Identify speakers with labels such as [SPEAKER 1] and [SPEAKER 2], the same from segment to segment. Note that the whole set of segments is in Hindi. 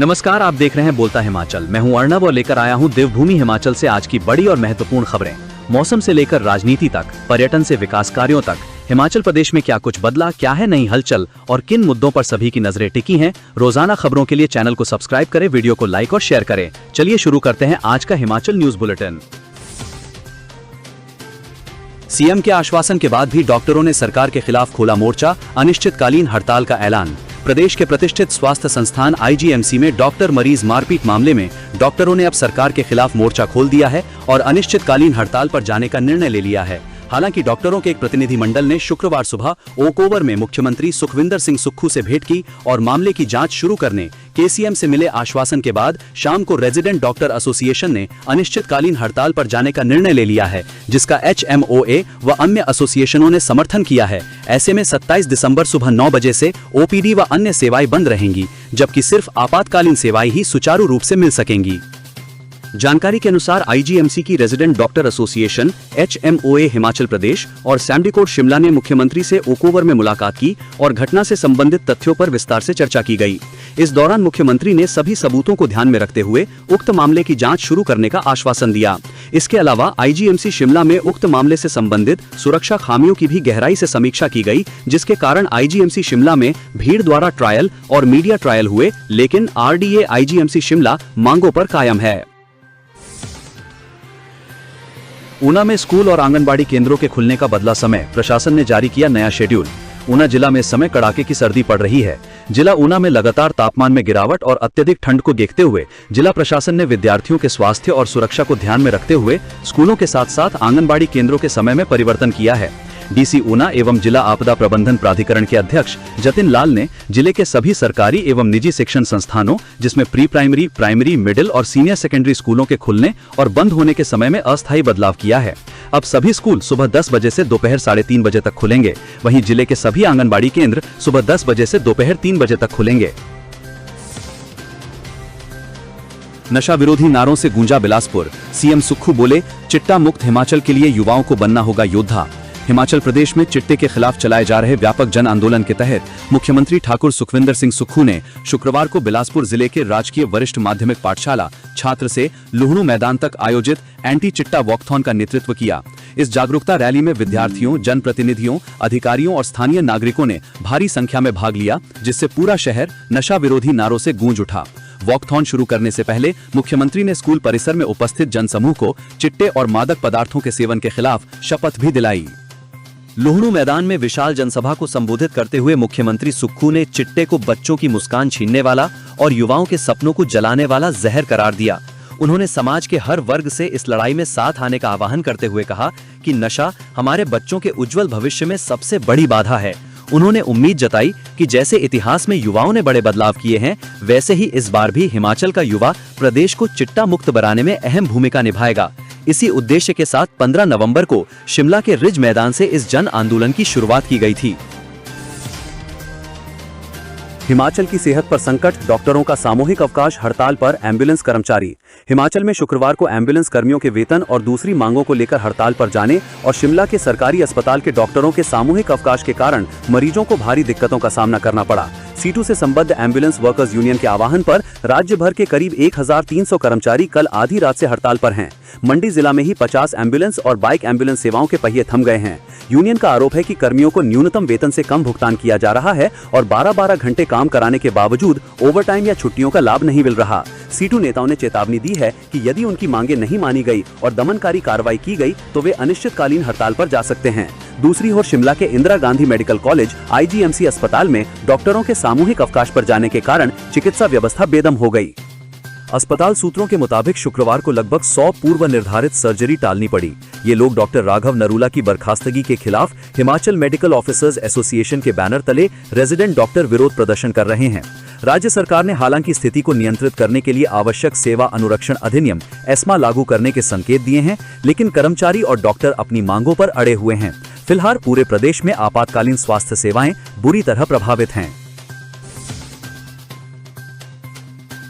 [SPEAKER 1] नमस्कार, आप देख रहे हैं बोलता हिमाचल। मैं हूं अर्णव और लेकर आया हूं देवभूमि हिमाचल से आज की बड़ी और महत्वपूर्ण खबरें। मौसम से लेकर राजनीति तक, पर्यटन से विकास कार्यों तक, हिमाचल प्रदेश में क्या कुछ बदला, क्या है नई हलचल और किन मुद्दों पर सभी की नजरें टिकी हैं। रोजाना खबरों के लिए चैनल को सब्सक्राइब करें, वीडियो को लाइक और शेयर करें। चलिए शुरू करते हैं आज का हिमाचल न्यूज बुलेटिन। सीएम के आश्वासन के बाद भी डॉक्टरों ने सरकार के खिलाफ खोला मोर्चा, अनिश्चितकालीन हड़ताल का ऐलान। प्रदेश के प्रतिष्ठित स्वास्थ्य संस्थान आईजीएमसी में डॉक्टर मरीज मारपीट मामले में डॉक्टरों ने अब सरकार के खिलाफ मोर्चा खोल दिया है और अनिश्चितकालीन हड़ताल पर जाने का निर्णय ले लिया है। हालांकि डॉक्टरों के एक प्रतिनिधिमंडल ने शुक्रवार सुबह ओक ओवर में मुख्यमंत्री सुखविंदर सिंह सुक्खू से भेंट की और मामले की जांच शुरू करने केसीएम से मिले आश्वासन के बाद शाम को रेजिडेंट डॉक्टर एसोसिएशन ने अनिश्चितकालीन हड़ताल पर जाने का निर्णय ले लिया है, जिसका एचएमओए व अन्य एसोसिएशनों ने समर्थन किया है। ऐसे में 27 दिसंबर सुबह 9 बजे से ओपीडी व अन्य सेवाएं बंद रहेंगी, जबकि सिर्फ आपातकालीन सेवाएं ही सुचारू रूप से मिल सकेंगी। जानकारी के अनुसार आईजीएमसी की resident doctor association एचएमओए Himachal Pradesh और सैमडिकोट शिमला ने मुख्यमंत्री से ओक ओवर में मुलाकात की और घटना से संबंधित तथ्यों पर विस्तार से चर्चा की गई। इस दौरान मुख्यमंत्री ने सभी सबूतों को ध्यान में रखते हुए उक्त मामले की जांच शुरू करने का आश्वासन दिया। इसके अलावा आईजीएमसी शिमला में उक्त मामले से संबंधित सुरक्षा खामियों की भी गहराई से समीक्षा की गई, जिसके कारण आईजीएमसी शिमला में भीड़ द्वारा ट्रायल और मीडिया ट्रायल हुए, लेकिन आरडीए आईजीएमसी शिमला मांगों पर कायम है। ऊना में स्कूल और आंगनबाड़ी केंद्रों के खुलने का बदला समय, प्रशासन ने जारी किया नया शेड्यूल। ऊना जिला में इस समय कड़ाके की सर्दी पड़ रही है। जिला ऊना में लगातार तापमान में गिरावट और अत्यधिक ठंड को देखते हुए जिला प्रशासन ने विद्यार्थियों के स्वास्थ्य और सुरक्षा को ध्यान में रखते हुए स्कूलों के साथ साथ आंगनबाड़ी केंद्रों के समय में परिवर्तन किया है। डीसी ऊना एवं जिला आपदा प्रबंधन प्राधिकरण के अध्यक्ष जतिन लाल ने जिले के सभी सरकारी एवं निजी शिक्षण संस्थानों, जिसमें प्री प्राइमरी, प्राइमरी, मिडिल और सीनियर सेकेंडरी स्कूलों के खुलने और बंद होने के समय में अस्थायी बदलाव किया है। अब सभी स्कूल सुबह 10 बजे से दोपहर 3:30 बजे तक खुलेंगे। वहीं जिले के सभी आंगनबाड़ी केंद्र सुबह 10 बजे से दोपहर 3 बजे तक खुलेंगे। नशा विरोधी नारों से गूंजा बिलासपुर, सीएम सुक्खू बोले, चिट्टा मुक्त हिमाचल के लिए युवाओं को बनना होगा योद्धा। हिमाचल प्रदेश में चिट्टे के खिलाफ चलाए जा रहे व्यापक जन आंदोलन के तहत मुख्यमंत्री ठाकुर सुखविंदर सिंह सुक्खू ने शुक्रवार को बिलासपुर जिले के राजकीय वरिष्ठ माध्यमिक पाठशाला छात्र से लुहणु मैदान तक आयोजित एंटी चिट्टा वॉकथॉन का नेतृत्व किया। इस जागरूकता रैली में विद्यार्थियों, जनप्रतिनिधियों, अधिकारियों और स्थानीय नागरिकों ने भारी संख्या में भाग लिया, जिससे पूरा शहर नशा विरोधी नारों से गूंज उठा। वॉकथॉन शुरू करने से पहले मुख्यमंत्री ने स्कूल परिसर में उपस्थित जनसमूह को चिट्टे और मादक पदार्थों के सेवन के खिलाफ शपथ भी दिलाई। लुहणु मैदान में विशाल जनसभा को संबोधित करते हुए मुख्यमंत्री सुक्खू ने चिट्टे को बच्चों की मुस्कान छीनने वाला और युवाओं के सपनों को जलाने वाला जहर करार दिया। उन्होंने समाज के हर वर्ग से इस लड़ाई में साथ आने का आह्वान करते हुए कहा कि नशा हमारे बच्चों के उज्जवल भविष्य में सबसे बड़ी बाधा है। उन्होंने उम्मीद जताई कि जैसे इतिहास में युवाओं ने बड़े बदलाव किए हैं, वैसे ही इस बार भी हिमाचल का युवा प्रदेश को चिट्टा मुक्त बनाने में अहम भूमिका निभाएगा। इसी उद्देश्य के साथ 15 नवंबर को शिमला के रिज मैदान से इस जन आंदोलन की शुरुआत की गई थी। हिमाचल की सेहत पर संकट, डॉक्टरों का सामूहिक अवकाश, हड़ताल पर एम्बुलेंस कर्मचारी। हिमाचल में शुक्रवार को एम्बुलेंस कर्मियों के वेतन और दूसरी मांगों को लेकर हड़ताल पर जाने और शिमला के सरकारी अस्पताल के डॉक्टरों के सामूहिक अवकाश के कारण मरीजों को भारी दिक्कतों का सामना करना पड़ा। सीटू से संबद्ध एम्बुलेंस वर्कर्स यूनियन के आह्वान पर राज्य भर के करीब 1300 कर्मचारी कल आधी रात से हड़ताल पर हैं। मंडी जिला में ही 50 एम्बुलेंस और बाइक एम्बुलेंस सेवाओं के पहिए थम गए हैं। यूनियन का आरोप है कि कर्मियों को न्यूनतम वेतन से कम भुगतान किया जा रहा है और 12-12 घंटे काम कराने के बावजूद ओवरटाइम या छुट्टियों का लाभ नहीं मिल रहा। सीटू नेताओं ने चेतावनी दी है कि यदि उनकी मांगे नहीं मानी गई और दमनकारी कार्रवाई की गई तो वे अनिश्चितकालीन हड़ताल पर जा सकते हैं। दूसरी ओर शिमला के Indira Gandhi medical college IGMC अस्पताल में डॉक्टरों के सामूहिक अवकाश पर जाने के कारण चिकित्सा व्यवस्था बेदम हो गई। अस्पताल सूत्रों के मुताबिक शुक्रवार को लगभग 100 पूर्व निर्धारित सर्जरी टालनी पड़ी। ये लोग डॉक्टर राघव नरूला की बर्खास्तगी के खिलाफ हिमाचल मेडिकल ऑफिसर्स एसोसिएशन के बैनर तले रेजिडेंट डॉक्टर विरोध प्रदर्शन कर रहे हैं। राज्य सरकार ने हालांकि स्थिति को नियंत्रित करने के लिए आवश्यक सेवा अनुरक्षण अधिनियम एस्मा लागू करने के संकेत दिए हैं, लेकिन कर्मचारी और डॉक्टर अपनी मांगों पर अड़े हुए हैं। फिलहाल पूरे प्रदेश में आपातकालीन स्वास्थ्य सेवाएं बुरी तरह प्रभावित हैं।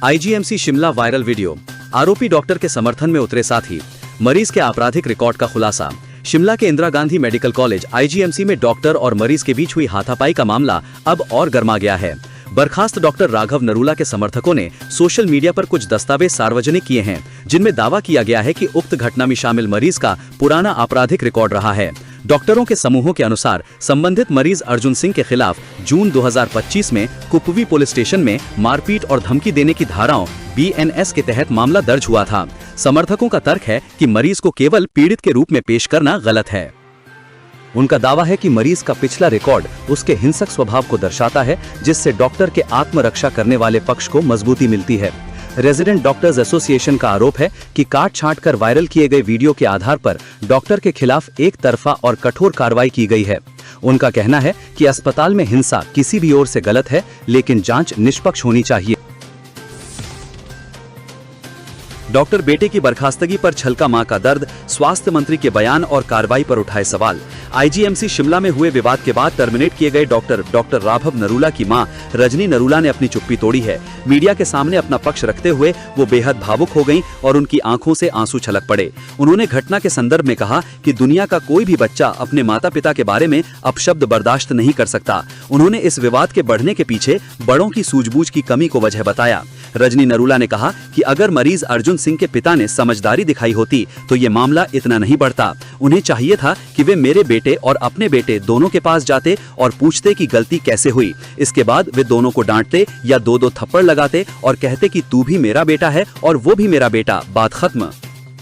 [SPEAKER 1] आईजीएमसी शिमला वायरल वीडियो, आरोपी डॉक्टर के समर्थन में उतरे साथी, मरीज के आपराधिक रिकॉर्ड का खुलासा। शिमला के Indira Gandhi medical college IGMC में डॉक्टर और मरीज के बीच हुई हाथापाई का मामला अब और गर्मा गया है। बर्खास्त डॉक्टर राघव नरूला के समर्थकों ने सोशल मीडिया पर कुछ दस्तावेज सार्वजनिक किए हैं, जिनमें दावा किया गया है कि उक्त घटना में शामिल मरीज का पुराना आपराधिक रिकॉर्ड रहा है। डॉक्टरों के समूहों के अनुसार संबंधित मरीज अर्जुन सिंह के खिलाफ जून 2025 में कुपवी पुलिस स्टेशन में मारपीट और धमकी देने की धाराओं BNS के तहत मामला दर्ज हुआ था। समर्थकों का तर्क है कि मरीज को केवल पीड़ित के रूप में पेश करना गलत है। उनका दावा है कि मरीज का पिछला रिकॉर्ड उसके हिंसक स्वभाव को दर्शाता है, जिससे डॉक्टर के आत्मरक्षा करने वाले पक्ष को मजबूती मिलती है। रेजिडेंट डॉक्टर्स एसोसिएशन का आरोप है कि काट छांट कर वायरल किए गए वीडियो के आधार पर डॉक्टर के खिलाफ एक तरफा और कठोर कार्रवाई की गई है। उनका कहना है कि अस्पताल में हिंसा किसी भी ओर से गलत है, लेकिन जांच निष्पक्ष होनी चाहिए। डॉक्टर बेटे की बर्खास्तगी पर छलका मां का दर्द, स्वास्थ्य मंत्री के बयान और कार्रवाई पर उठाए सवाल। IGMC शिमला में हुए विवाद के बाद टर्मिनेट किए गए डॉक्टर राघव नरूला की मां रजनी नरूला ने अपनी चुप्पी तोड़ी है। मीडिया के सामने अपना पक्ष रखते हुए वो बेहद भावुक हो गईं और उनकी आंखों से आंसू छलक पड़े। उन्होंने घटना के संदर्भ में कहा कि दुनिया का कोई भी बच्चा अपने माता पिता के बारे में अपशब्द बर्दाश्त नहीं कर सकता। उन्होंने इस विवाद के बढ़ने के पीछे बड़ों की सूझबूझ की कमी को वजह बताया। रजनी नरूला ने कहा कि अगर मरीज अर्जुन सिंह के पिता ने समझदारी दिखाई होती तो ये मामला इतना नहीं बढ़ता। उन्हें चाहिए था कि वे मेरे बेटे और अपने बेटे दोनों के पास जाते और पूछते कि गलती कैसे हुई। इसके बाद वे दोनों को डांटते या दो थप्पड़ लगाते और कहते कि तू भी मेरा बेटा है और वो भी मेरा बेटा, बात खत्म।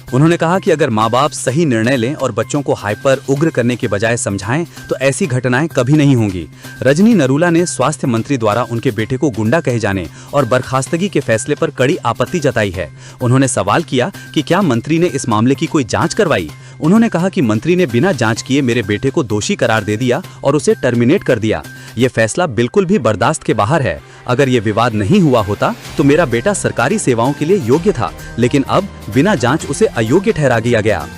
[SPEAKER 1] उन्होंने कहा कि अगर माँ बाप सही निर्णय लें और बच्चों को हाइपर उग्र करने के बजाय समझाएं तो ऐसी घटनाएं कभी नहीं होंगी। रजनी नरूला ने स्वास्थ्य मंत्री द्वारा उनके बेटे को गुंडा कहे जाने और बर्खास्तगी के फैसले पर कड़ी आपत्ति जताई है। उन्होंने सवाल किया कि क्या मंत्री ने इस मामले की कोई जांच करवाई। उन्होंने कहा कि मंत्री ने बिना जांच किए मेरे बेटे को दोषी करार दे दिया और उसे टर्मिनेट कर दिया। ये फैसला बिल्कुल भी बर्दाश्त के बाहर है। अगर ये विवाद नहीं हुआ होता तो मेरा बेटा सरकारी सेवाओं के लिए योग्य था, लेकिन अब बिना जांच उसे अयोग्य ठहरा दिया गया।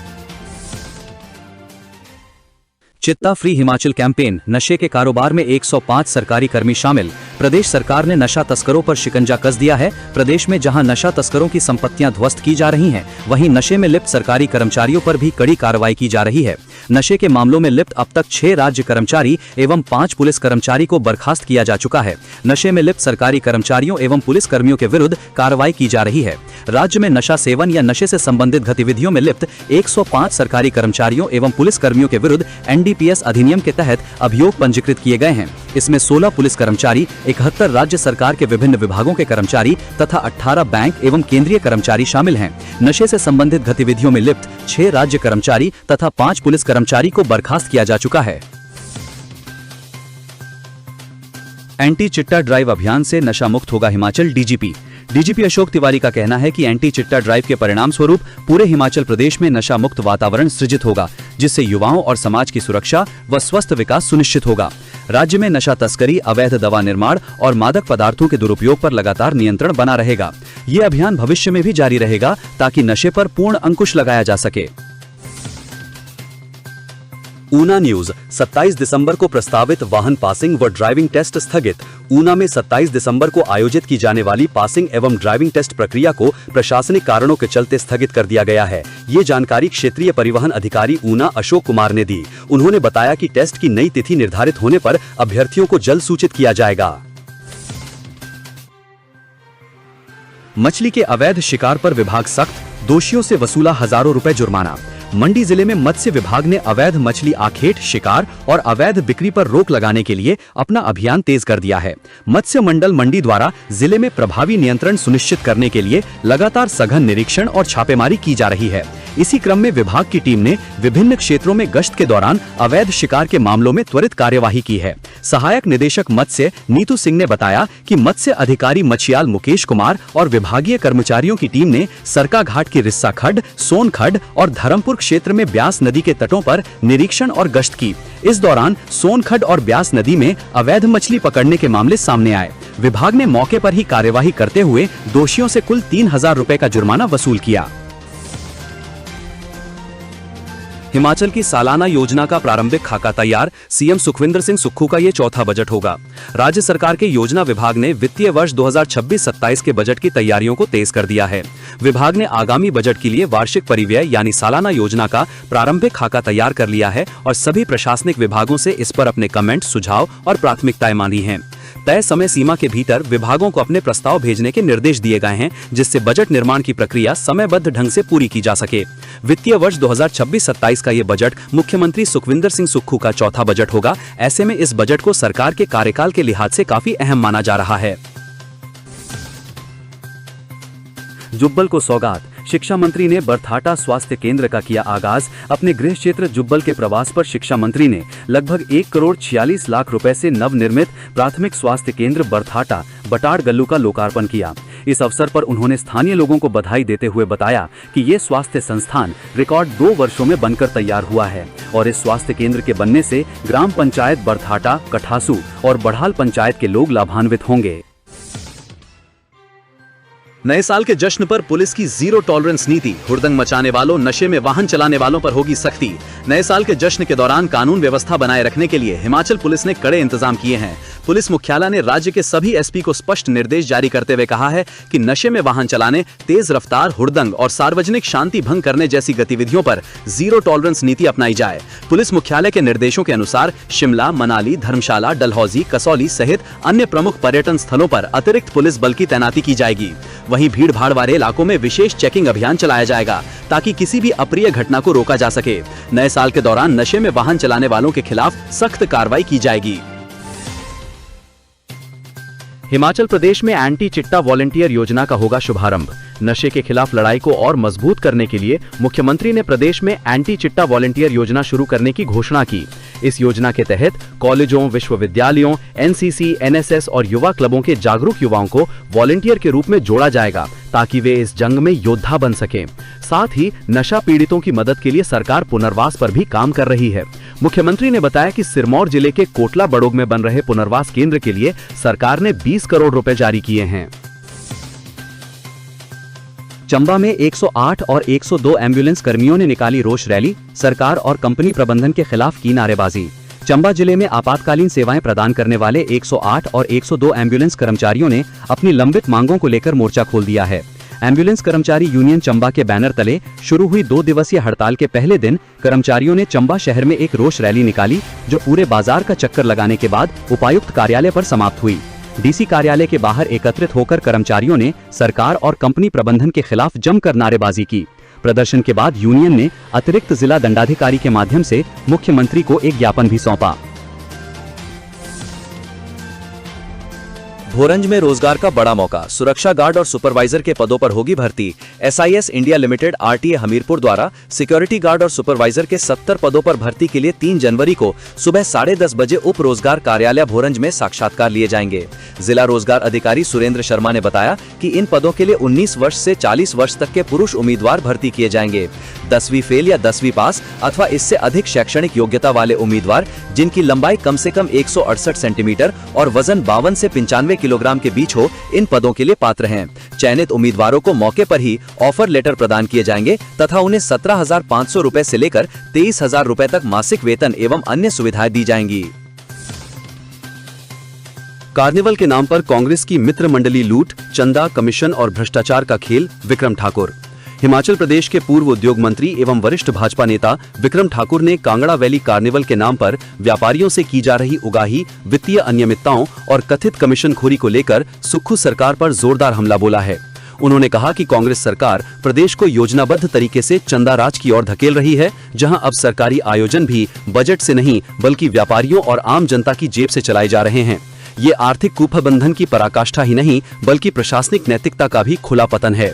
[SPEAKER 1] चित्ता फ्री हिमाचल कैंपेन, नशे के कारोबार में 105 सरकारी कर्मी शामिल। प्रदेश सरकार ने नशा तस्करों पर शिकंजा कस दिया है। प्रदेश में जहां नशा तस्करों की संपत्तियां ध्वस्त की जा रही हैं, वहीं नशे में लिप्त सरकारी कर्मचारियों पर भी कड़ी कार्रवाई की जा रही है। नशे के मामलों में लिप्त अब तक 6 राज्य कर्मचारी एवं 5 पुलिस कर्मचारी को बर्खास्त किया जा चुका है। नशे में लिप्त सरकारी कर्मचारियों एवं पुलिस कर्मियों के विरुद्ध कार्रवाई की जा रही है। राज्य में नशा सेवन या नशे से संबंधित गतिविधियों में लिप्त 105 सरकारी कर्मचारियों एवं पुलिस कर्मियों के विरुद्ध NDPS अधिनियम के तहत अभियोग पंजीकृत किए गए हैं। इसमें 16 पुलिस कर्मचारी, 71 राज्य सरकार के विभिन्न विभागों के कर्मचारी तथा 18 बैंक एवं केंद्रीय कर्मचारी शामिल हैं। नशे से संबंधित गतिविधियों में लिप्त 6 राज्य कर्मचारी तथा 5 पुलिस कर्मचारी को बर्खास्त किया जा चुका है। एंटी चिट्टा ड्राइव अभियान से नशा मुक्त होगा हिमाचल। डीजीपी अशोक तिवारी का कहना है कि एंटी चिट्टा ड्राइव के परिणाम स्वरूप पूरे हिमाचल प्रदेश में नशा मुक्त वातावरण सृजित होगा, जिससे युवाओं और समाज की सुरक्षा व स्वस्थ विकास सुनिश्चित होगा। राज्य में नशा तस्करी, अवैध दवा निर्माण और मादक पदार्थों के दुरुपयोग पर लगातार नियंत्रण बना रहेगा। ये अभियान भविष्य में भी जारी रहेगा ताकि नशे पर पूर्ण अंकुश लगाया जा सके। ऊना न्यूज, 27 दिसंबर को प्रस्तावित वाहन पासिंग व ड्राइविंग टेस्ट स्थगित। ऊना में 27 दिसंबर को आयोजित की जाने वाली पासिंग एवं ड्राइविंग टेस्ट प्रक्रिया को प्रशासनिक कारणों के चलते स्थगित कर दिया गया है। ये जानकारी क्षेत्रीय परिवहन अधिकारी ऊना अशोक कुमार ने दी। उन्होंने बताया कि टेस्ट की नई तिथि निर्धारित होने पर अभ्यर्थियों को जल्द सूचित किया जाएगा। मछली के अवैध शिकार पर विभाग सख्त, दोषियों से वसूला हजारों रुपए जुर्माना। मंडी जिले में मत्स्य विभाग ने अवैध मछली आखेट, शिकार और अवैध बिक्री पर रोक लगाने के लिए अपना अभियान तेज कर दिया है। मत्स्य मंडल मंडी द्वारा जिले में प्रभावी नियंत्रण सुनिश्चित करने के लिए लगातार सघन निरीक्षण और छापेमारी की जा रही है। इसी क्रम में विभाग की टीम ने विभिन्न क्षेत्रों में गश्त के दौरान अवैध शिकार के मामलों में त्वरित कार्यवाही की है। सहायक निदेशक मत्स्य नीतू सिंह ने बताया कि मत्स्य अधिकारी मछियाल मुकेश कुमार और विभागीय कर्मचारियों की टीम ने सरका घाट के रिस्सा खड्ड, सोन खड्ड और धर्मपुर क्षेत्र में ब्यास नदी के तटों पर निरीक्षण और गश्त की। इस दौरान सोन खड्ड और ब्यास नदी में अवैध मछली पकड़ने के मामले सामने आए। विभाग ने मौके पर ही कार्यवाही करते हुए दोषियों से कुल 3000 रुपए का जुर्माना वसूल किया। हिमाचल की सालाना योजना का प्रारंभिक खाका तैयार, सीएम सुखविंदर सिंह सुक्खू का ये चौथा बजट होगा। राज्य सरकार के योजना विभाग ने वित्तीय वर्ष 2026-27 के बजट की तैयारियों को तेज कर दिया है। विभाग ने आगामी बजट के लिए वार्षिक परिव्यय यानी सालाना योजना का प्रारंभिक खाका तैयार कर लिया है और सभी प्रशासनिक विभागों से इस पर अपने कमेंट, सुझाव और प्राथमिकताएं मांगी हैं। तय समय सीमा के भीतर विभागों को अपने प्रस्ताव भेजने के निर्देश दिए गए हैं, जिससे बजट निर्माण की प्रक्रिया समयबद्ध ढंग से पूरी की जा सके। वित्तीय वर्ष 2026-27 का ये बजट मुख्यमंत्री सुखविंदर सिंह सुक्खू का चौथा बजट होगा। ऐसे में इस बजट को सरकार के कार्यकाल के लिहाज से काफी अहम माना जा रहा है। जुब्बल को सौगात, शिक्षा मंत्री ने बरथाटा स्वास्थ्य केंद्र का किया आगाज। अपने गृह क्षेत्र जुब्बल के प्रवास पर शिक्षा मंत्री ने लगभग 1,46,00,000 रुपए से नवनिर्मित प्राथमिक स्वास्थ्य केंद्र बरथाटा बटाड़गल्लू का लोकार्पण किया। इस अवसर पर उन्होंने स्थानीय लोगों को बधाई देते हुए बताया कि ये स्वास्थ्य संस्थान रिकॉर्ड 2 वर्षों में बनकर तैयार हुआ है और इस स्वास्थ्य केंद्र के बनने से ग्राम पंचायत बरथाटा, कठासू और बढ़ाल पंचायत के लोग लाभान्वित होंगे। नए साल के जश्न पर पुलिस की जीरो टॉलरेंस नीति, हुड़दंग मचाने वालों, नशे में वाहन चलाने वालों पर होगी सख्ती। नए साल के जश्न के दौरान कानून व्यवस्था बनाए रखने के लिए हिमाचल पुलिस ने कड़े इंतजाम किए हैं। पुलिस मुख्यालय ने राज्य के सभी एसपी को स्पष्ट निर्देश जारी करते हुए कहा है कि नशे में वाहन चलाने, तेज रफ्तार, हुड़दंग और सार्वजनिक शांति भंग करने जैसी गतिविधियों पर जीरो टॉलरेंस नीति अपनाई जाए। पुलिस मुख्यालय के निर्देशों के अनुसार शिमला, मनाली, धर्मशाला, डलहौजी, कसौली सहित अन्य प्रमुख पर्यटन स्थलों पर अतिरिक्त पुलिस बल की तैनाती की जाएगी। वहीं भीड़ भाड़ वाले इलाकों में विशेष चेकिंग अभियान चलाया जाएगा ताकि किसी भी अप्रिय घटना को रोका जा सके। नए साल के दौरान नशे में वाहन चलाने वालों के खिलाफ सख्त कार्रवाई की जाएगी। हिमाचल प्रदेश में एंटी चिट्टा वॉलंटियर योजना का होगा शुभारंभ। नशे के खिलाफ लड़ाई को और मजबूत करने के लिए मुख्यमंत्री ने प्रदेश में एंटी चिट्टा वॉलंटियर योजना शुरू करने की घोषणा की। इस योजना के तहत कॉलेजों, विश्वविद्यालयों, एनसीसी, एनएसएस और युवा क्लबों के जागरूक युवाओं को वॉलंटियर के रूप में जोड़ा जाएगा ताकि वे इस जंग में योद्धा बन सकें। साथ ही नशा पीड़ितों की मदद के लिए सरकार पुनर्वास पर भी काम कर रही है। मुख्यमंत्री ने बताया कि सिरमौर जिले के कोटला बड़ोग में बन रहे पुनर्वास केंद्र के लिए सरकार ने 20 करोड़ रुपए जारी किए हैं। चंबा में 108 और 102 एम्बुलेंस कर्मियों ने निकाली रोष रैली, सरकार और कंपनी प्रबंधन के खिलाफ की नारेबाजी। चंबा जिले में आपातकालीन सेवाएं प्रदान करने वाले 108 और 102 एम्बुलेंस कर्मचारियों ने अपनी लंबित मांगों को लेकर मोर्चा खोल दिया है। एम्बुलेंस कर्मचारी यूनियन चंबा के बैनर तले शुरू हुई 2 दिवसीय हड़ताल के पहले दिन कर्मचारियों ने चंबा शहर में एक रोष रैली निकाली, जो पूरे बाजार का चक्कर लगाने के बाद उपायुक्त कार्यालय पर समाप्त हुई। डीसी कार्यालय के बाहर एकत्रित होकर कर्मचारियों ने सरकार और कंपनी प्रबंधन के खिलाफ जमकर नारेबाजी की। प्रदर्शन के बाद यूनियन ने अतिरिक्त जिला दंडाधिकारी के माध्यम से मुख्यमंत्री को एक ज्ञापन भी सौंपा। भोरंज में रोजगार का बड़ा मौका, सुरक्षा गार्ड और सुपरवाइजर के पदों पर होगी भर्ती। SIS India limited RTA Hamirpur द्वारा सिक्योरिटी गार्ड और सुपरवाइजर के 70 पदों पर भर्ती के लिए 3 जनवरी को सुबह 10:30 बजे उप रोजगार कार्यालय भोरंज में साक्षात्कार लिए जाएंगे। जिला रोजगार अधिकारी सुरेंद्र शर्मा ने बताया कि इन पदों के लिए 19 वर्ष से 40 वर्ष तक के पुरुष उम्मीदवार भर्ती किए जाएंगे। 10वीं फेल या 10वीं पास अथवा इससे अधिक शैक्षणिक योग्यता वाले उम्मीदवार जिनकी लंबाई कम से कम 168 सेंटीमीटर और वजन 52 से 95 किलोग्राम के बीच हो, इन पदों के लिए पात्र हैं। चयनित उम्मीदवारों को मौके पर ही ऑफर लेटर प्रदान किए जाएंगे तथा उन्हें 17,500 रुपए से लेकर 23,000 रुपए तक मासिक वेतन एवं अन्य सुविधाएं दी जाएंगी। कार्निवल के नाम पर कांग्रेस की मित्र मंडली लूट, चंदा, कमीशन और भ्रष्टाचार का खेल, विक्रम ठाकुर। हिमाचल प्रदेश के पूर्व उद्योग मंत्री एवं वरिष्ठ भाजपा नेता विक्रम ठाकुर ने कांगड़ा वैली कार्निवल के नाम पर व्यापारियों से की जा रही उगाही, वित्तीय अनियमितताओं और कथित कमीशनखोरी को लेकर सुक्खू सरकार पर जोरदार हमला बोला है। उन्होंने कहा कि कांग्रेस सरकार प्रदेश को योजनाबद्ध तरीके से चंदा राज की ओर धकेल रही है, जहां अब सरकारी आयोजन भी बजट से नहीं बल्कि व्यापारियों और आम जनता की जेब से चलाए जा रहे हैं। ये आर्थिक कुप्रबंधन की पराकाष्ठा ही नहीं बल्कि प्रशासनिक नैतिकता का भी खुला पतन है।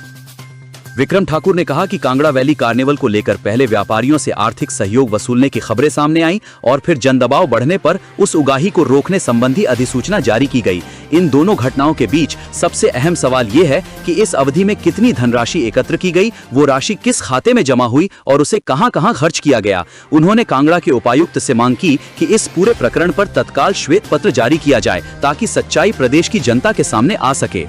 [SPEAKER 1] विक्रम ठाकुर ने कहा कि कांगड़ा वैली कार्निवल को लेकर पहले व्यापारियों से आर्थिक सहयोग वसूलने की खबरें सामने आई और फिर जनदबाव बढ़ने पर उस उगाही को रोकने संबंधी अधिसूचना जारी की गई। इन दोनों घटनाओं के बीच सबसे अहम सवाल ये है कि इस अवधि में कितनी धनराशि एकत्र की गई, वो राशि किस खाते में जमा हुई और उसे कहां-कहां खर्च किया गया। उन्होंने कांगड़ा के उपायुक्त से मांग की कि इस पूरे प्रकरण पर तत्काल श्वेत पत्र जारी किया जाए ताकि सच्चाई प्रदेश की जनता के सामने आ सके।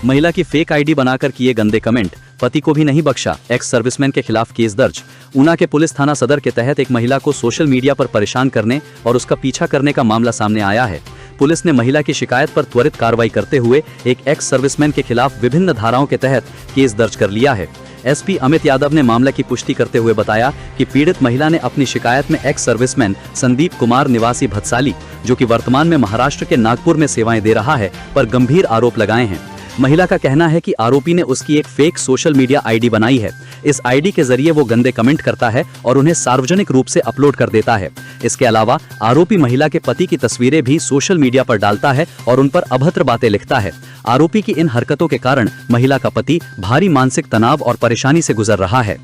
[SPEAKER 1] महिला की फेक आईडी बनाकर किए गंदे कमेंट, पति को भी नहीं बख्शा, एक्स सर्विसमैन के खिलाफ केस दर्ज। ऊना के पुलिस थाना सदर के तहत एक महिला को सोशल मीडिया पर परेशान करने और उसका पीछा करने का मामला सामने आया है। पुलिस ने महिला की शिकायत पर त्वरित कार्रवाई करते हुए एक एक्स सर्विसमैन के खिलाफ विभिन्न धाराओं के तहत केस दर्ज कर लिया है।
[SPEAKER 2] एसपी अमित यादव ने मामले की पुष्टि करते हुए बताया कि पीड़ित महिला ने अपनी शिकायत में एक्स सर्विसमैन संदीप कुमार निवासी भतसाली, जो कि वर्तमान में महाराष्ट्र के नागपुर में सेवाएं दे रहा है, पर गंभीर आरोप लगाए हैं। महिला का कहना है कि आरोपी ने उसकी एक फेक सोशल मीडिया आईडी बनाई है। इस आईडी के जरिए वो गंदे कमेंट करता है और उन्हें सार्वजनिक रूप से अपलोड कर देता है। इसके अलावा आरोपी महिला के पति की तस्वीरें भी सोशल मीडिया पर डालता है और उन पर अभद्र बातें लिखता है। आरोपी की इन हरकतों के कारण महिला का पति भारी मानसिक तनाव और परेशानी से गुजर रहा है।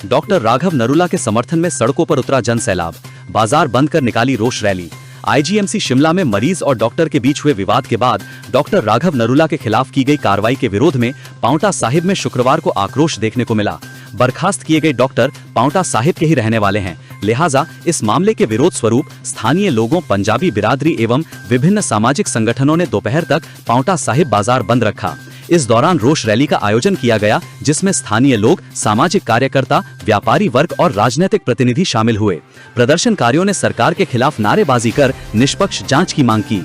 [SPEAKER 2] डॉक्टर राघव नरूला के समर्थन में सड़कों पर उतरा जन सैलाब, बाजार बंद कर निकाली रोष रैली। आईजीएमसी शिमला में मरीज और डॉक्टर के बीच हुए विवाद के बाद डॉक्टर राघव नरूला के खिलाफ की गई कार्रवाई के विरोध में पांवटा साहिब में शुक्रवार को आक्रोश देखने को मिला। बर्खास्त किए गए डॉक्टर पांवटा साहिब के ही रहने वाले हैं, लिहाजा इस मामले के विरोध स्वरूप स्थानीय लोगों, पंजाबी बिरादरी एवं विभिन्न सामाजिक संगठनों ने दोपहर तक पांवटा साहिब बाजार बंद रखा। इस दौरान रोष रैली का आयोजन किया गया, जिसमें स्थानीय लोग, सामाजिक कार्यकर्ता, व्यापारी वर्ग और राजनीतिक प्रतिनिधि शामिल हुए। प्रदर्शनकारियों ने सरकार के खिलाफ नारेबाजी कर निष्पक्ष जांच की मांग की।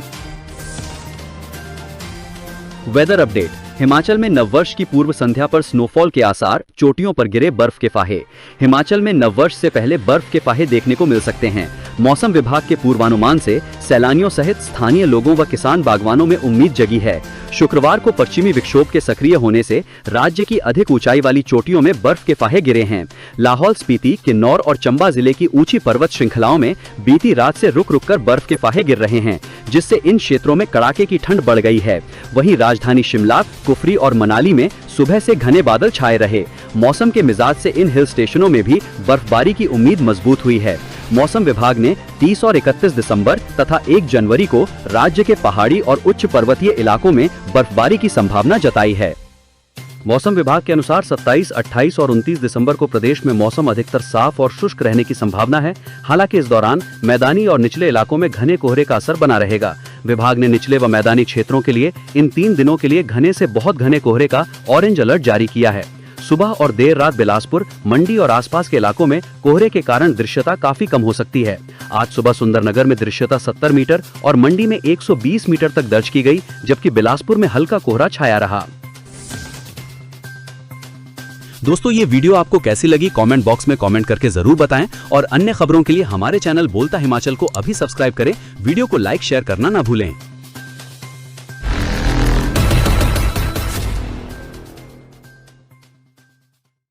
[SPEAKER 2] Weather update. हिमाचल में नववर्ष की पूर्व संध्या पर स्नोफॉल के आसार, चोटियों पर गिरे बर्फ के फाहे। हिमाचल में नववर्ष से पहले बर्फ के फाहे देखने को मिल सकते हैं। मौसम विभाग के पूर्वानुमान से सैलानियों सहित स्थानीय लोगों व किसान बागवानों में उम्मीद जगी है। शुक्रवार को पश्चिमी विक्षोभ के सक्रिय होने से राज्य की अधिक ऊंचाई वाली चोटियों में बर्फ के फाहे गिरे हैं। लाहौल स्पीति, किन्नौर और चंबा जिले की ऊंची पर्वत श्रृंखलाओं में बीती रात से रुक रुक कर बर्फ के फाहे गिर रहे हैं, जिससे इन क्षेत्रों में कड़ाके की ठंड बढ़ गई है। वहीं राजधानी शिमला, कुफरी और मनाली में सुबह से घने बादल छाए रहे। मौसम के मिजाज से इन हिल स्टेशनों में भी बर्फबारी की उम्मीद मजबूत हुई है। मौसम विभाग ने 30 और 31 दिसंबर तथा 1 जनवरी को राज्य के पहाड़ी और उच्च पर्वतीय इलाकों में बर्फबारी की संभावना जताई है। मौसम विभाग के अनुसार 27, 28 और 29 दिसंबर को प्रदेश में मौसम अधिकतर साफ और शुष्क रहने की संभावना है। हालांकि इस दौरान मैदानी और निचले इलाकों में घने कोहरे का असर बना रहेगा। विभाग ने निचले व मैदानी क्षेत्रों के लिए इन 3 दिनों के लिए घने से बहुत घने कोहरे का ऑरेंज अलर्ट जारी किया है। सुबह और देर रात बिलासपुर, मंडी और आसपास के इलाकों में कोहरे के कारण दृश्यता काफी कम हो सकती है। आज सुबह सुंदरनगर में दृश्यता 70 मीटर और मंडी में 120 मीटर तक दर्ज की गई, जबकि बिलासपुर में हल्का कोहरा छाया रहा। दोस्तों, ये वीडियो आपको कैसी लगी कमेंट बॉक्स में कमेंट करके जरूर बताएं और अन्य खबरों के लिए हमारे चैनल बोलता हिमाचल को अभी सब्सक्राइब करें। वीडियो को लाइक शेयर करना ना भूलें।